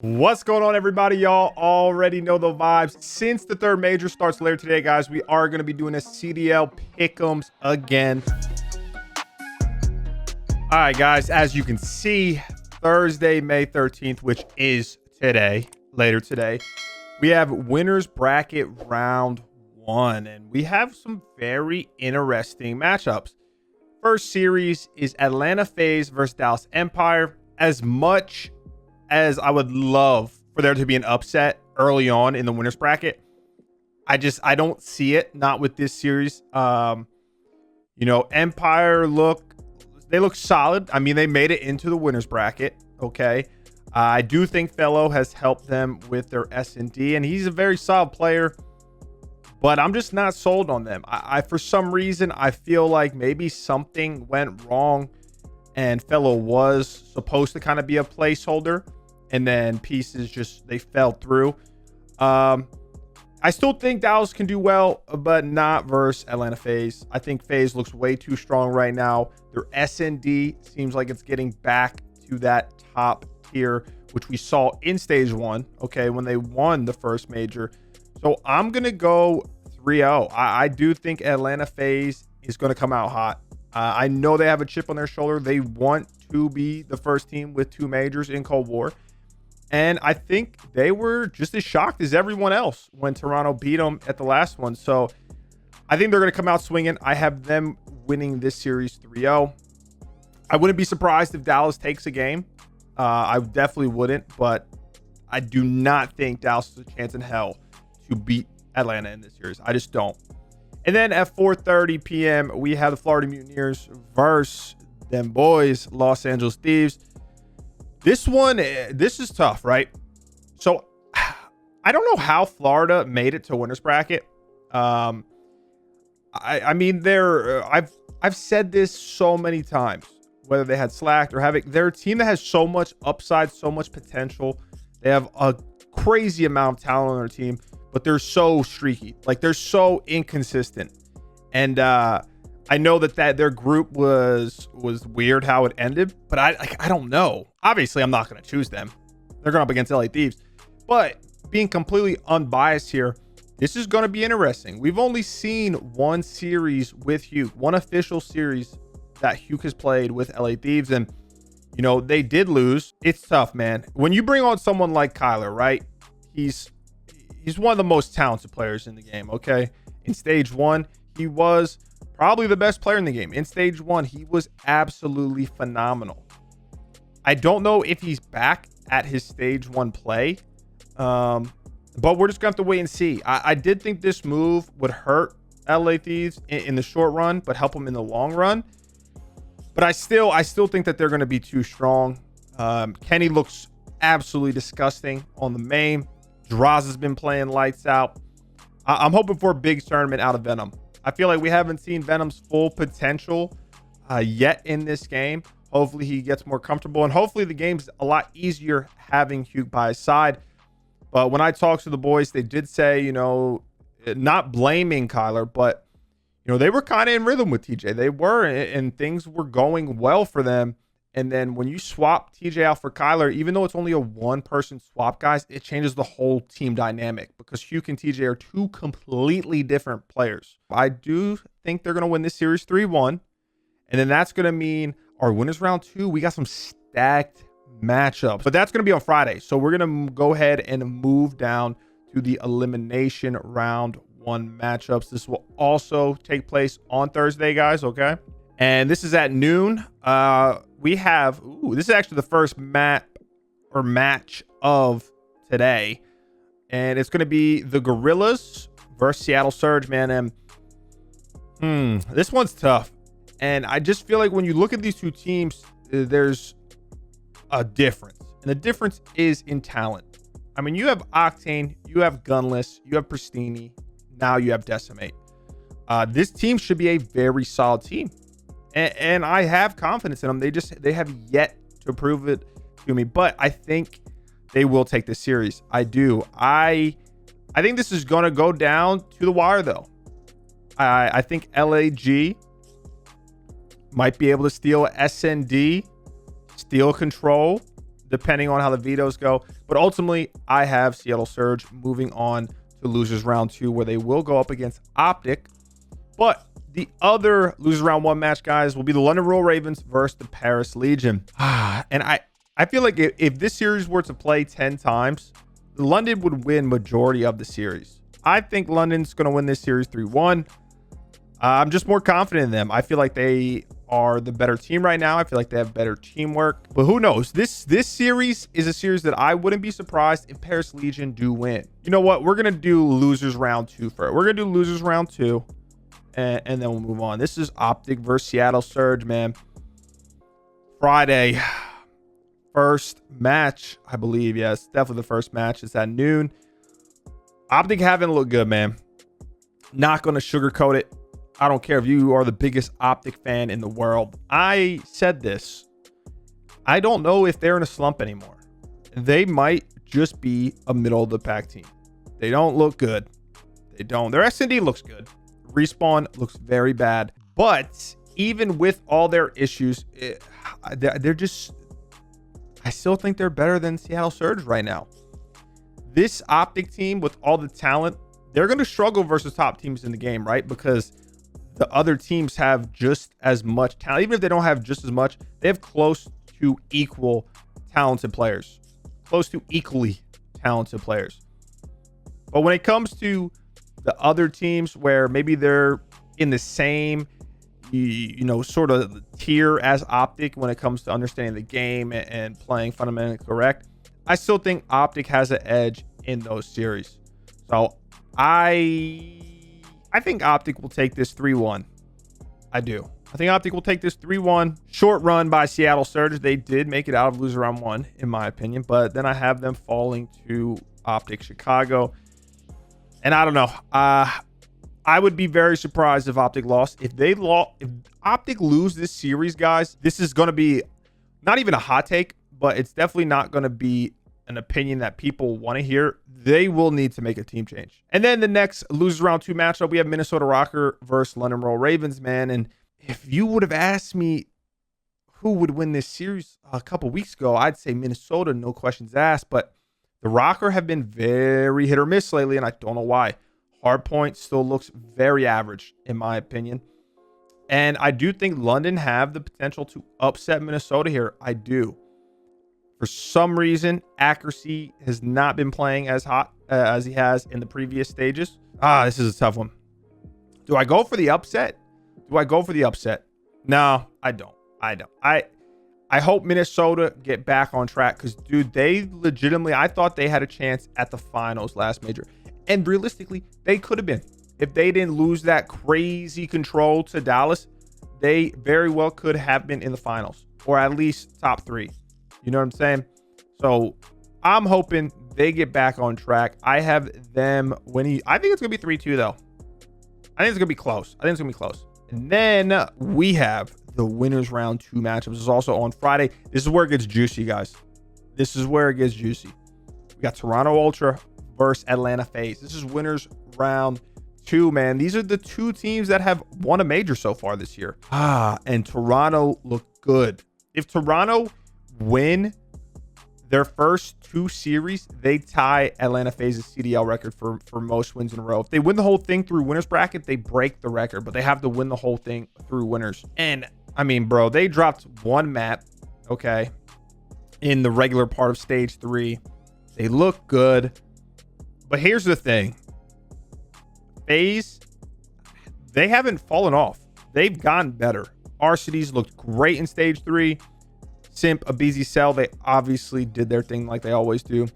What's going on, everybody? Y'all already know the vibes. Since the third major starts later today, guys, we are going to be doing a CDL pick'ems again. All right, guys, as you can see, Thursday, May 13th, which is today, later today, we have winners bracket round 1, and we have some very interesting matchups. First series is Atlanta FaZe versus Dallas Empire. As much as I would love for there to be an upset early on in the winners bracket, I don't see it, not with this series. Empire look solid. I mean, they made it into the winners bracket. Okay. I do think Fellow has helped them with their S&D, and he's a very solid player, but I'm just not sold on them. I for some reason, I feel like maybe something went wrong and Fellow was supposed to kind of be a placeholder, and then pieces they fell through. I still think Dallas can do well, but not versus Atlanta FaZe. I think FaZe looks way too strong right now. Their S&D seems like it's getting back to that top tier, which we saw in stage 1, okay, when they won the first major. So I'm going to go 3-0. I do think Atlanta FaZe is going to come out hot. I know they have a chip on their shoulder. They want to be the first team with 2 majors in Cold War. And I think they were just as shocked as everyone else when Toronto beat them at the last one. So I think they're going to come out swinging. I have them winning this series 3-0. I wouldn't be surprised if Dallas takes a game. I definitely wouldn't, but I do not think Dallas has a chance in hell to beat Atlanta in this series. I just don't. And then at 4:30 p.m., we have the Florida Mutineers versus them boys, Los Angeles Thieves. This is tough, right? So I don't know how Florida made it to winners bracket. I mean, I've said this so many times, whether they had slacked or having, they're a team that has so much upside, so much potential. They have a crazy amount of talent on their team, but they're so streaky. Like, they're so inconsistent. And I know that their group was weird how it ended, but I don't know. Obviously, I'm not going to choose them. They're going up against LA Thieves. But being completely unbiased here, this is going to be interesting. We've only seen one series with Hugh, one official series that Hugh has played with LA Thieves, and they did lose. It's tough, man. When you bring on someone like Kyler, right? He's one of the most talented players in the game. Okay, in stage 1, he was probably the best player in the game. In stage 1, he was absolutely phenomenal. I don't know if he's back at his stage 1 play, but we're just gonna have to wait and see. I did think this move would hurt LA Thieves in the short run, but help them in the long run. But I still think that they're going to be too strong. Kenny looks absolutely disgusting on the main. Droz has been playing lights out. I'm hoping for a big tournament out of Venom. I feel like we haven't seen Venom's full potential yet in this game. Hopefully he gets more comfortable, and hopefully the game's a lot easier having Hugh by his side. But when I talked to the boys, they did say, not blaming Kyler, but they were kind of in rhythm with TJ. They were, and things were going well for them. And then when you swap TJ out for Kyler, even though it's only a one-person swap, guys, it changes the whole team dynamic because Hugh and TJ are 2 completely different players. I do think they're going to win this series 3-1. And then that's going to mean our winners round 2, we got some stacked matchups. But that's going to be on Friday. So we're going to go ahead and move down to the elimination round 1 matchups. This will also take place on Thursday, guys. Okay. And this is at noon. We have, this is actually the first match of today. And it's going to be the Gorillas versus Seattle Surge, man. And this one's tough. And I just feel like when you look at these 2 teams, there's a difference. And the difference is in talent. I mean, you have Octane, you have Gunless, you have Pristini, now you have Decimate. This team should be a very solid team. And I have confidence in them. They have yet to prove it to me, but I think they will take this series. I do. I think this is going to go down to the wire, though. I think LAG might be able to steal SND, steal control. depending on how the vetoes go. But ultimately, I have Seattle Surge moving on to losers round 2, where they will go up against Optic. But the other losers round 1 match, guys, will be the London Royal Ravens versus the Paris Legion. And I feel like if this series were to play 10 times, London would win majority of the series. I think London's going to win this series 3-1. I'm just more confident in them. I feel like they are the better team right now. I feel like they have better teamwork. But who knows? This series is a series that I wouldn't be surprised if Paris Legion do win. You know what? We're going to do losers round 2 first. We're going to do losers round 2. And then we'll move on. This is Optic versus Seattle Surge, man. Friday. First match, I believe. Yes, definitely the first match. It's at noon. Optic haven't looked good, man. Not going to sugarcoat it. I don't care if you are the biggest Optic fan in the world. I said this. I don't know if they're in a slump anymore. They might just be a middle of the pack team. They don't look good. They don't. Their S&D looks good. Respawn looks very bad. But even with all their issues, they're just... I still think they're better than Seattle Surge right now. This Optic team, with all the talent, they're going to struggle versus top teams in the game, right? Because the other teams have just as much talent. Even if they don't have just as much, they have close to equal talented players. Close to equally talented players. But when it comes to the other teams where maybe they're in the same, you know, sort of tier as Optic when it comes to understanding the game and playing fundamentally correct, I still think Optic has an edge in those series. So I think Optic will take this 3-1. I do. I think Optic will take this 3-1. Short run by Seattle Surge. They did make it out of loser round 1, in my opinion. But then I have them falling to Optic Chicago. And I don't know. I would be very surprised if Optic lost. If Optic lose this series, guys, this is going to be not even a hot take, but it's definitely not going to be an opinion that people want to hear. They will need to make a team change. And then the next losers round 2 matchup, we have Minnesota Rocker versus London Royal Ravens, man. And if you would have asked me who would win this series a couple weeks ago, I'd say Minnesota, no questions asked. But the Rocker have been very hit or miss lately, and I don't know why. Hardpoint still looks very average, in my opinion. And I do think London have the potential to upset Minnesota here. I do. For some reason, accuracy has not been playing as hot as he has in the previous stages. This is a tough one. Do I go for the upset? No, I don't. I hope Minnesota get back on track because, dude, they legitimately, I thought they had a chance at the finals last major. And realistically, they could have been. If they didn't lose that crazy control to Dallas, they very well could have been in the finals or at least top 3. You know what I'm saying? So I'm hoping they get back on track. I have them winning. I think it's going to be 3-2, though. I think it's going to be close. And then we have the winners round 2 matchups. This is also on Friday. This is where it gets juicy, guys. We got Toronto Ultra versus Atlanta FaZe. This is winners round 2, man. These are the 2 teams that have won a major so far this year. And Toronto looked good. If Toronto win their first 2 series, they tie Atlanta FaZe's CDL record for most wins in a row. If they win the whole thing through winners bracket, they break the record, but they have to win the whole thing through winners. And I mean, bro, they dropped 1 map, okay, in the regular part of stage 3. They look good. But here's the thing. FaZe, they haven't fallen off. They've gotten better. RCDs looked great in stage 3. Simp, Abizi, Cell, they obviously did their thing like they always do.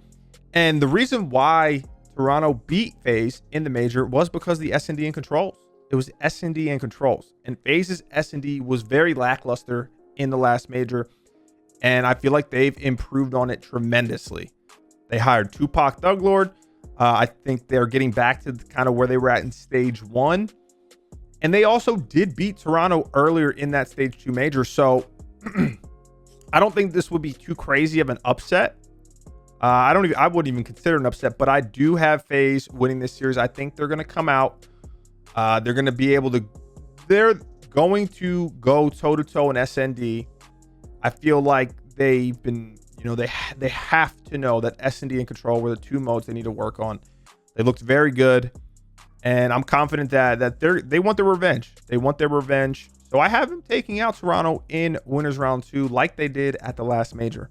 And the reason why Toronto beat FaZe in the major was because of the S&D and controls. It was S&D and controls. And FaZe's S&D was very lackluster in the last major. And I feel like they've improved on it tremendously. They hired Tupac Thuglord. I think they're getting back to kind of where they were at in stage 1. And they also did beat Toronto earlier in that stage 2 major. So I don't think this would be too crazy of an upset. I wouldn't even consider an upset, but I do have FaZe winning this series. I think they're going to come out. They're going to go toe-to-toe in SND. I feel like they've been, You know, they have to know that S&D and Control were the two modes they need to work on. They looked very good, and I'm confident that they want their revenge. They want their revenge. So I have them taking out Toronto in winners round 2 like they did at the last major.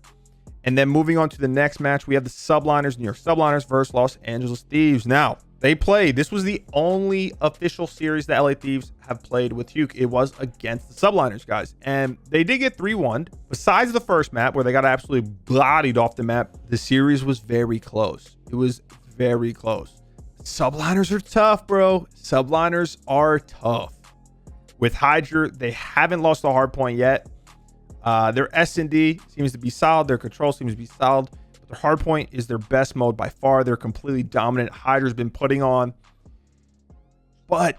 And then moving on to the next match, we have the Subliners, New York Subliners versus Los Angeles Thieves. Now, they played. This was the only official series that LA Thieves have played with Hugh. It was against the Subliners, guys. And they did get 3-1. Besides the first map where they got absolutely bloodied off the map, the series was very close. It was very close. Subliners are tough, bro. Subliners are tough. With Hydra, they haven't lost a hard point yet. Their S&D seems to be solid. Their control seems to be solid. But their hard point is their best mode by far. They're completely dominant. Hydra's been putting on. But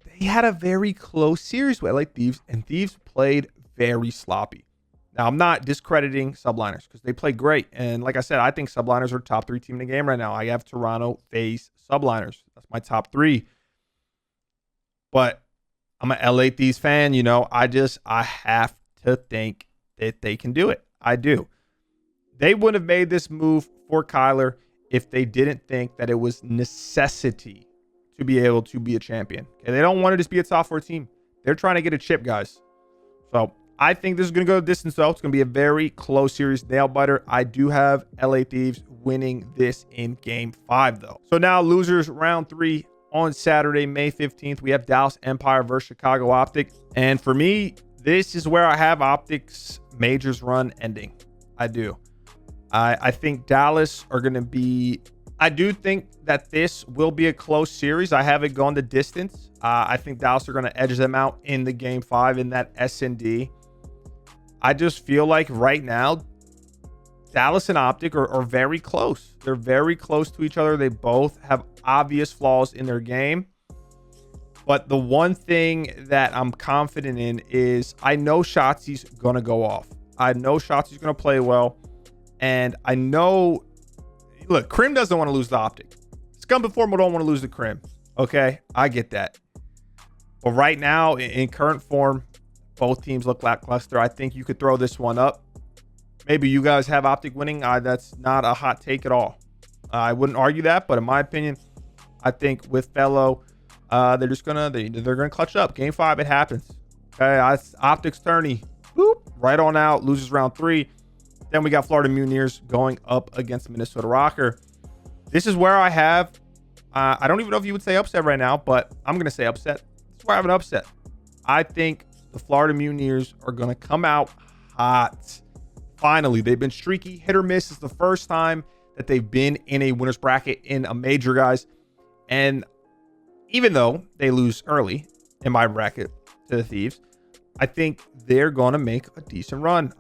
they had a very close series with LA Thieves, and Thieves played very sloppy. Now, I'm not discrediting Subliners because they played great. And like I said, I think Subliners are top 3 team in the game right now. I have Toronto, FaZe, Subliners. That's my top 3. But I'm an LA Thieves fan. You know, I have to think that they can do it. I do. They wouldn't have made this move for Kyler if they didn't think that it was necessity to be able to be a champion. Okay, they don't want to just be a top 4 team. They're trying to get a chip, guys. So I think this is going to go the distance, though. It's going to be a very close series, nail biter. I do have LA Thieves winning this in game 5, though. So now losers round 3 on Saturday, May 15th. We have Dallas Empire versus Chicago Optic. And for me, this is where I have Optic's majors run ending. I do. I think Dallas are going to be... I do think that this will be a close series. I haven't gone the distance. I think Dallas are going to edge them out in the game 5 in that S&D. I just feel like right now, Dallas and Optic are very close. They're very close to each other. They both have obvious flaws in their game. But the one thing that I'm confident in is I know Shotzi's going to go off. I know Shotzi's going to play well. And I know... Look, Crim doesn't want to lose the Optic. Scum before don't want to lose the Crim. Okay, I get that. But right now, in current form, both teams look lackluster. I think you could throw this one up. Maybe you guys have Optic winning. That's not a hot take at all. I wouldn't argue that, but in my opinion, I think with Fellow, they're just gonna clutch up. Game 5, it happens. Okay, Optic's tourney. Boop, right on out. Loses round 3. Then we got Florida Mutineers going up against Minnesota Rocker. This is where I have, I don't even know if you would say upset right now, but I'm going to say upset. This is where I have an upset. I think the Florida Mutineers are going to come out hot. Finally, they've been streaky, hit or miss. It's the first time that they've been in a winner's bracket in a major, guys. And even though they lose early in my bracket to the Thieves, I think they're going to make a decent run.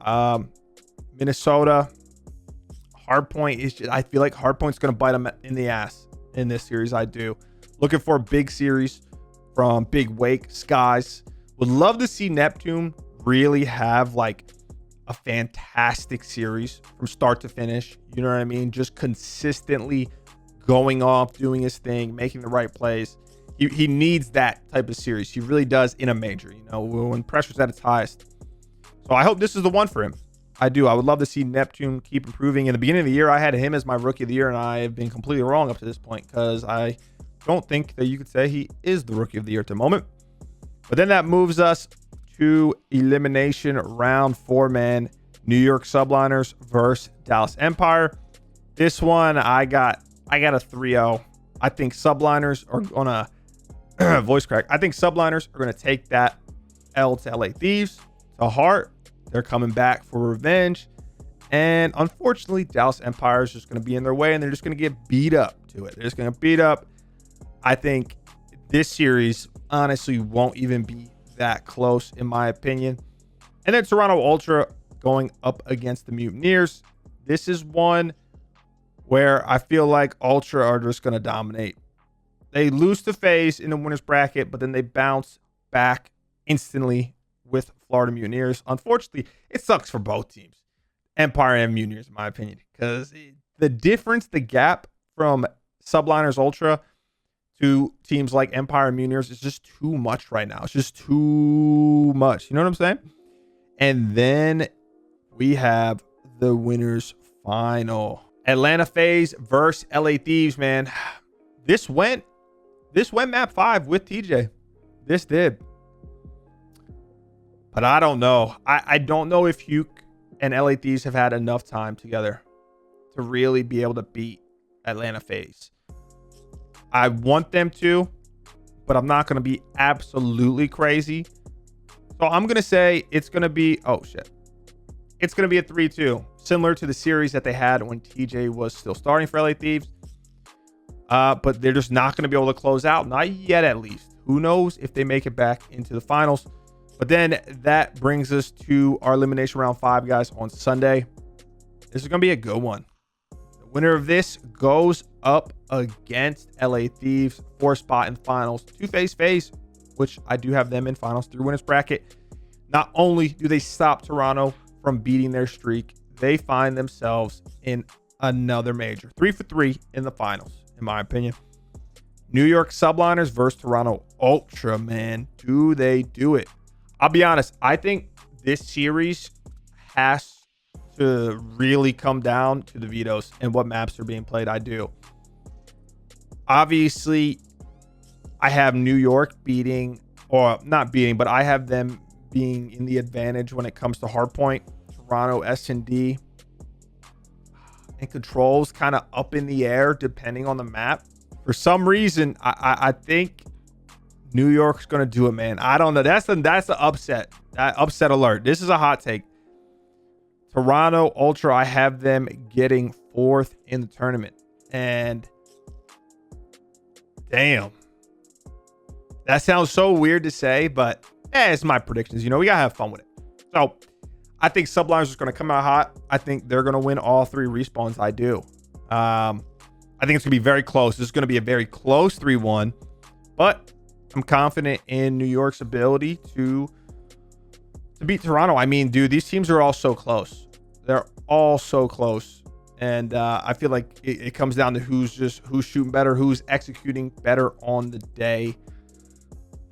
Minnesota, Hardpoint is just, I feel like Hardpoint's going to bite them in the ass in this series. I do. Looking for a big series from Big Wake, Skies. Would love to see Neptune really have like a fantastic series from start to finish. You know what I mean? Just consistently going off, doing his thing, making the right plays. He needs that type of series. He really does in a major, you know, when pressure's at its highest. So I hope this is the one for him. I do. I would love to see Neptune keep improving. In the beginning of the year, I had him as my rookie of the year, and I have been completely wrong up to this point because I don't think that you could say he is the rookie of the year at the moment. But then that moves us to Elimination round 4, man. New York Subliners versus Dallas Empire. This one, I got a 3-0. I think Subliners are gonna voice crack. I think Subliners are gonna take that L to LA Thieves to heart. They're coming back for revenge. And unfortunately, Dallas Empire is just going to be in their way, and they're just going to get beat up to it. They're just going to beat up. I think this series honestly won't even be that close, in my opinion. And then Toronto Ultra going up against the Mutineers. This is one where I feel like Ultra are just going to dominate. They lose to FaZe in the winner's bracket, but then they bounce back instantly with Florida Mutineers. Unfortunately, it sucks for both teams, Empire and Mutineers, in my opinion, because the difference, the gap from Subliners Ultra to teams like Empire and Mutineers is just too much right now. It's just too much. You know what I'm saying? And then we have the winners final. Atlanta FaZe versus LA Thieves, man. This went map 5 with TJ. This did. But I don't know. I don't know if Huke and LA Thieves have had enough time together to really be able to beat Atlanta FaZe. I want them to, but I'm not going to be absolutely crazy. So I'm going to say it's going to be, oh shit. It's going to be a 3-2, similar to the series that they had when TJ was still starting for LA Thieves. But they're just not going to be able to close out. Not yet, at least. Who knows if they make it back into the finals. But then that brings us to our elimination round 5, guys, on Sunday. This is going to be a good one. The winner of this goes up against LA Thieves for a spot in finals to face FaZe, which I do have them in finals through winners bracket. Not only do they stop Toronto from beating their streak, they find themselves in another major. 3 for 3 in the finals, in my opinion. New York Subliners versus Toronto Ultra, man. Do they do it? I'll be honest. I think this series has to really come down to the vetoes and what maps are being played. I do. Obviously, I have New York beating, or not beating, but I have them being in the advantage when it comes to hardpoint. Toronto S&D and controls kind of up in the air depending on the map. For some reason, I think New York's gonna do it, man. I don't know. That's the upset. That upset alert. This is a hot take. Toronto Ultra, I have them getting 4th in the tournament. And damn. That sounds so weird to say, but it's my predictions. You know, we gotta have fun with it. So I think Subliners is gonna come out hot. I think they're gonna win all 3 respawns. I do. I think it's gonna be very close. This is gonna be a very close 3-1, but I'm confident in New York's ability to beat Toronto. I mean, dude, these teams are all so close. They're all so close. And I feel like it comes down to who's shooting better, who's executing better on the day.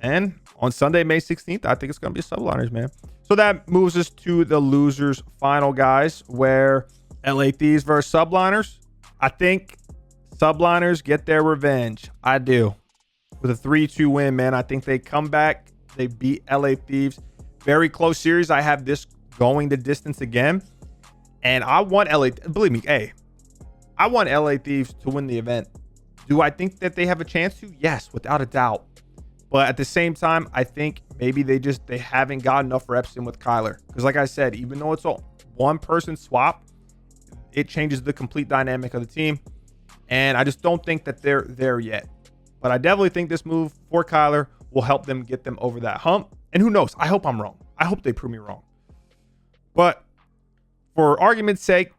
And on Sunday, May 16th, I think it's going to be Subliners, man. So that moves us to the losers final, guys, where LA Thieves versus Subliners. I think Subliners get their revenge. I do. With a 3-2 win, man. I think they come back. They beat LA Thieves. Very close series. I have this going the distance again. And I want LA, believe me, hey, I want LA Thieves to win the event. Do I think that they have a chance to? Yes, without a doubt. But at the same time, I think maybe they haven't got enough reps in with Kyler. Because like I said, even though it's a one-person swap, it changes the complete dynamic of the team. And I just don't think that they're there yet. But I definitely think this move for Kyler will help them get them over that hump. And who knows? I hope I'm wrong. I hope they prove me wrong. But for argument's sake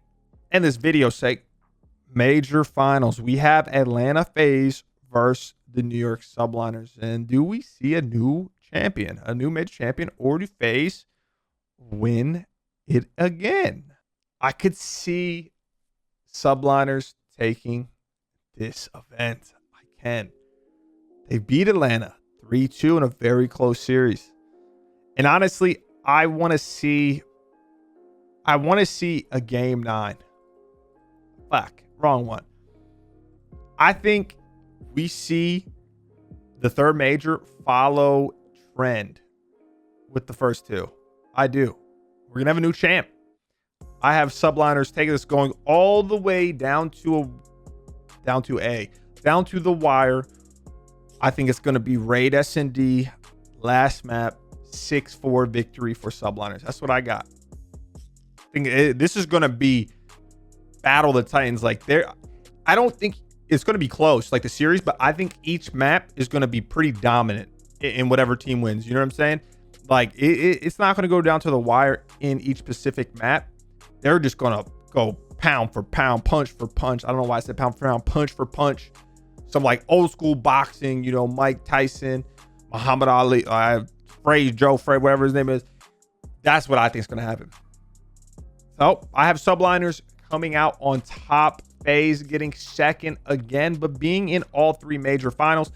and this video's sake, major finals. We have Atlanta FaZe versus the New York Subliners. And do we see a new champion, a new major champion, or do FaZe win it again? I could see Subliners taking this event. I can. They beat Atlanta 3-2 in a very close series. And honestly, I want to see a game 9. Fuck, wrong one. I think we see the third major follow trend with the first 2. I do. We're going to have a new champ. I have Subliners taking this going all the way down to the wire. I think it's going to be Raid S&D last map, 6-4 victory for Subliners. That's what I got. I think this is going to be Battle of the Titans. Like I don't think it's going to be close like the series, but I think each map is going to be pretty dominant in whatever team wins. You know what I'm saying? Like it's not going to go down to the wire in each specific map. They're just going to go pound for pound, punch for punch. I don't know why I said pound for pound, punch for punch. Some like old school boxing, you know, Mike Tyson, Muhammad Ali, Joe Frey, whatever his name is. That's what I think is going to happen. So I have Subliners coming out on top, FaZe getting second again, but being in all 3 major finals.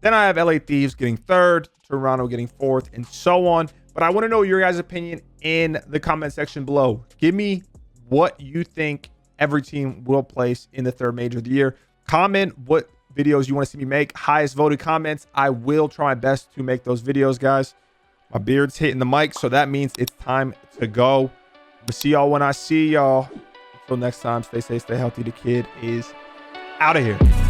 Then I have LA Thieves getting 3rd, Toronto getting 4th, and so on. But I want to know your guys' opinion in the comment section below. Give me what you think every team will place in the third major of the year. Comment what videos you want to see me make. Highest voted comments, I will try my best to make those videos, guys. My beard's hitting the mic, so that means it's time to go. We'll see y'all when I see y'all. Until next time, stay safe, stay healthy. The kid is out of here.